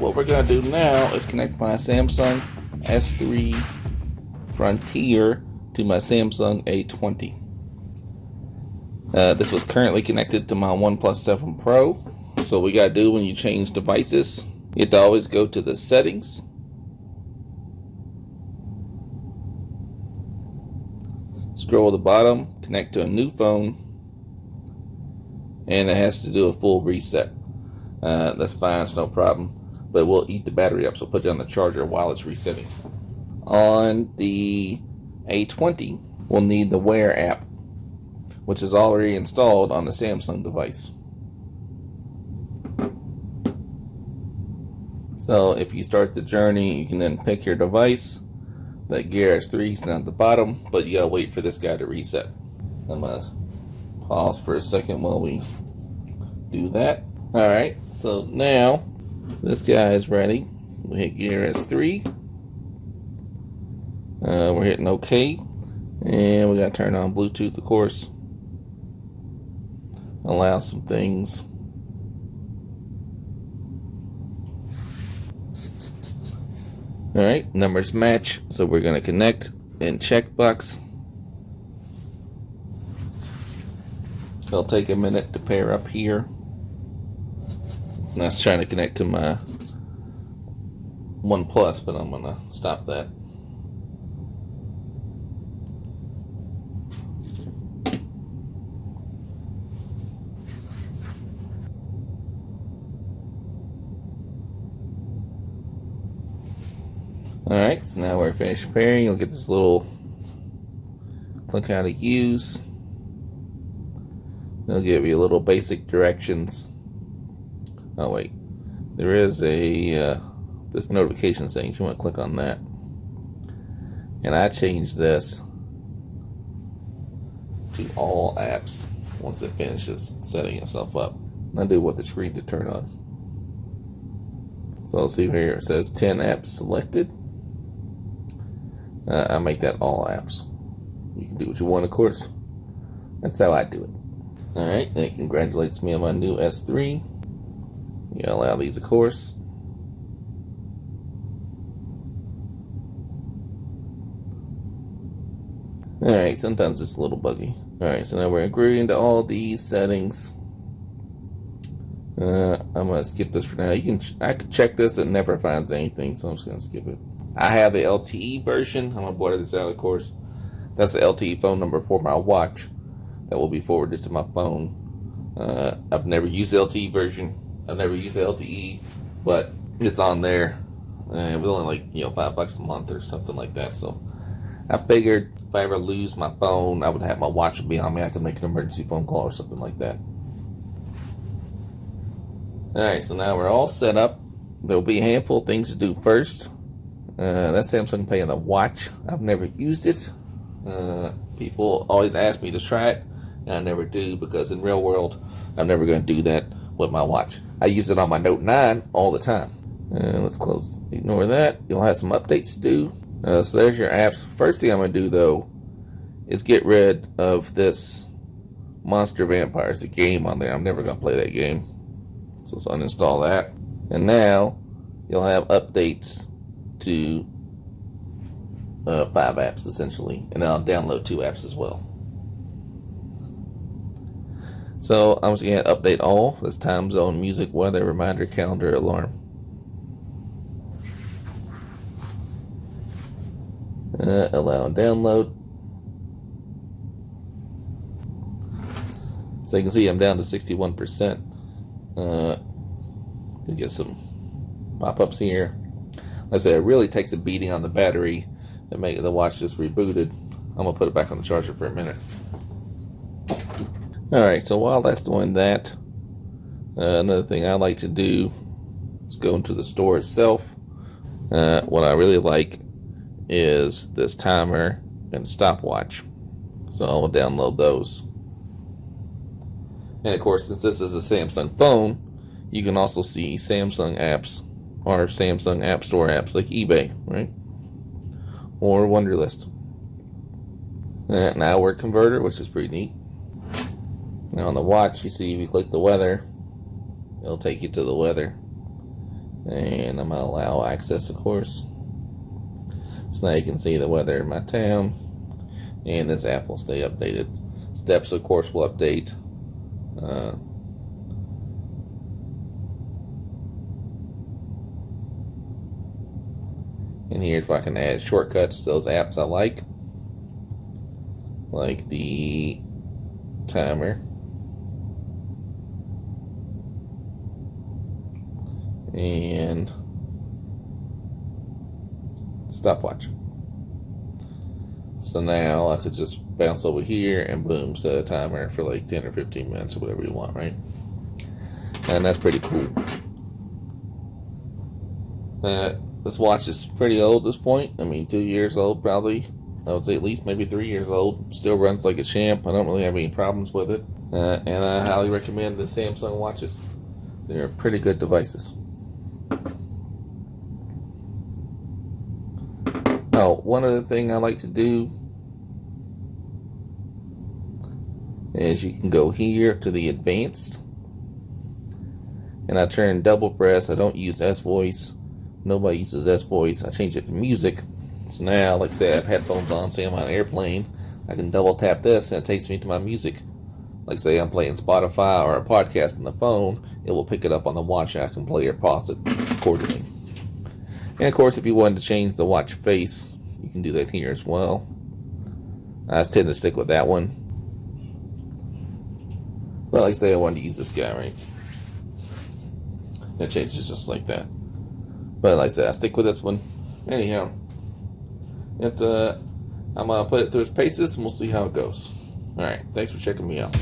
what we're going to do now is connect my Samsung S3 Frontier to my Samsung A20. This was currently connected to my OnePlus 7 Pro. So what we got to do when you change devices, you have to always go to the settings. Scroll to the bottom, connect to a new phone, and it has to do a full reset. That's fine, it's no problem, but we'll eat the battery up, so put it on the charger while it's resetting. On the A20, we'll need the Wear app, which is already installed on the Samsung device. So if you start the journey, you can then pick your device. That Gear S3 is down at the bottom, but you gotta wait for this guy to reset. I'm gonna pause for a second while we do that. Alright, so now this guy is ready. We hit Gear S3. We're hitting OK. And we gotta turn on Bluetooth, of course. Allow some things. Alright, numbers match, so we're going to connect and checkbox. It'll take a minute to pair up here. That's trying to connect to my OnePlus, but I'm going to stop that. Alright, so now we're finished pairing. You'll get this little click how to use. It'll give you a little basic directions. Oh wait, there is a this notification saying you want to click on that. And I changed this to all apps once it finishes setting itself up. And I do want the screen to turn on. So I'll see here it says 10 apps selected. I make that all apps. You can do what you want, of course. That's how I do it. Alright, and it congratulates me on my new S3. You allow these, of course. Alright, sometimes it's a little buggy. Alright, so now we're agreeing to all these settings. I'm gonna skip this for now. I can check this, it never finds anything, so I'm just gonna skip it. I have the LTE version. I'm gonna blur this out, of course. That's the LTE phone number for my watch that will be forwarded to my phone. I've never used the LTE version. I've never used the LTE, but it's on there. It was only like $5 a month or something like that. So I figured if I ever lose my phone, I would have my watch be on me. I could make an emergency phone call or something like that. Alright, so now we're all set up. There'll be a handful of things to do first. That's Samsung Pay on the watch. I've never used it. People always ask me to try it, and I never do, because in real world, I'm never going to do that with my watch. I use it on my Note9 all the time. Let's ignore that. You'll have some updates to do. So there's your apps. First thing I'm going to do, though, is get rid of this Monster Vampires, the game on there. I'm never going to play that game. So let's uninstall that. And now, you'll have updates to 5 apps essentially, and I'll download 2 apps as well. So I'm just going to update all. That's time zone, music, weather, reminder, calendar, alarm. Allow and download. So you can see I'm down to 61%. You get some pop-ups here. Like I said, it really takes a beating on the battery and make the watch just rebooted. I'm gonna put it back on the charger for a minute. Alright, so while that's doing that, another thing I like to do is go into the store itself. What I really like is this timer and stopwatch. So I'll download those. And of course, since this is a Samsung phone, you can also see Samsung apps or Samsung App Store apps like eBay, right? Or Wunderlist. An hour converter, which is pretty neat. Now on the watch, you see if you click the weather, it'll take you to the weather. And I'm gonna allow access, of course. So now you can see the weather in my town, and this app will stay updated. Steps, of course, will update. And here's where I can add shortcuts to those apps I like the timer and stopwatch. So now I could just bounce over here and boom, set a timer for like 10 or 15 minutes or whatever you want, right? And that's pretty cool. This watch is pretty old at this point. I mean, 2 years old probably. I would say at least maybe 3 years old. Still runs like a champ. I don't really have any problems with it. And I highly recommend the Samsung watches. They're pretty good devices. Oh, one other thing I like to do is you can go here to the advanced. And I turn double press. I don't use S voice. Nobody uses S voice. I change it to music. So now, like I said, I have headphones on, say I'm on an airplane. I can double tap this and it takes me to my music. Like say I'm playing Spotify or a podcast on the phone, it will pick it up on the watch and I can play or pause it accordingly. And of course, if you wanted to change the watch face, you can do that here as well. I tend to stick with that one. But like I say, I wanted to use this guy, right? It changes just like that. But like I said, I stick with this one. Anyhow, I'm going to put it through its paces and we'll see how it goes. Alright, thanks for checking me out.